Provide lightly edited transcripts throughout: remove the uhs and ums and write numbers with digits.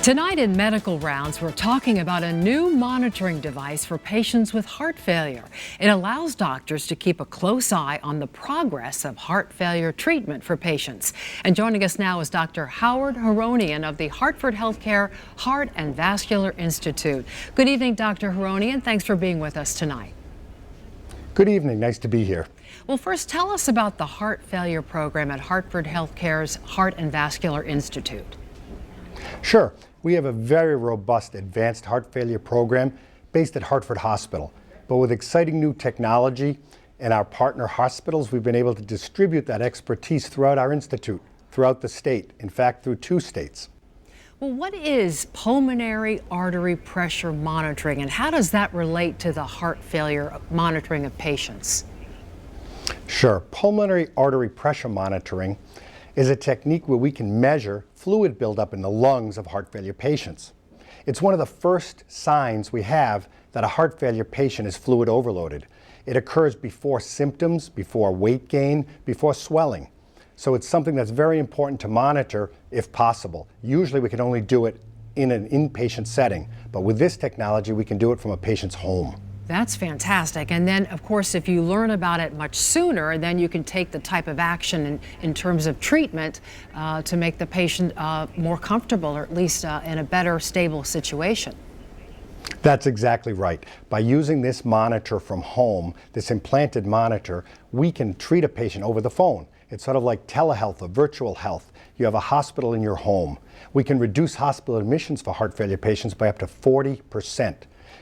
Tonight in Medical Rounds, we're talking about a new monitoring device for patients with heart failure. It allows doctors to keep a close eye on the progress of heart failure treatment for patients. And joining us now is Dr. Howard Haronian of the Hartford Healthcare Heart and Vascular Institute. Good evening, Dr. Haronian. Thanks for being with us tonight. Good evening. Nice to be here. Well, first, tell us about the heart failure program at Hartford Healthcare's Heart and Vascular Institute. Sure. We have a very robust advanced heart failure program based at Hartford Hospital. But with exciting new technology and our partner hospitals, we've been able to distribute that expertise throughout our institute, throughout the state, in fact, through 2 states. Well, what is pulmonary artery pressure monitoring, and how does that relate to the heart failure monitoring of patients? Sure. Pulmonary artery pressure monitoring is a technique where we can measure fluid buildup in the lungs of heart failure patients. It's one of the first signs we have that a heart failure patient is fluid overloaded. It occurs before symptoms, before weight gain, before swelling. So it's something that's very important to monitor if possible. Usually we can only do it in an inpatient setting, but with this technology we can do it from a patient's home. That's fantastic. And then, of course, if you learn about it much sooner, then you can take the type of action in terms of treatment to make the patient more comfortable, or at least in a better, stable situation. That's exactly right. By using this monitor from home, this implanted monitor, we can treat a patient over the phone. It's sort of like telehealth or virtual health. You have a hospital in your home. We can reduce hospital admissions for heart failure patients by up to 40%.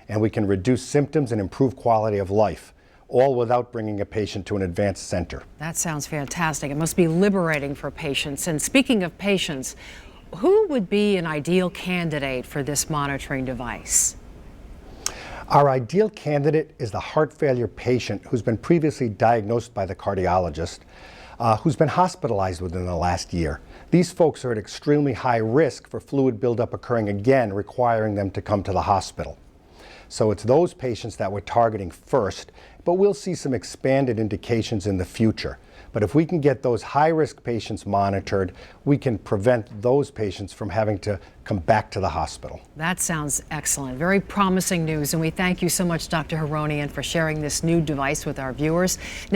And we can reduce symptoms and improve quality of life, all without bringing a patient to an advanced center. That sounds fantastic. It must be liberating for patients. And speaking of patients, who would be an ideal candidate for this monitoring device? Our ideal candidate is the heart failure patient who's been previously diagnosed by the cardiologist, who's been hospitalized within the last year. These folks are at extremely high risk for fluid buildup occurring again, requiring them to come to the hospital. So it's those patients that we're targeting first, but we'll see some expanded indications in the future. But if we can get those high-risk patients monitored, we can prevent those patients from having to come back to the hospital. That sounds excellent. Very promising news, and we thank you so much, Dr. Haronian, for sharing this new device with our viewers.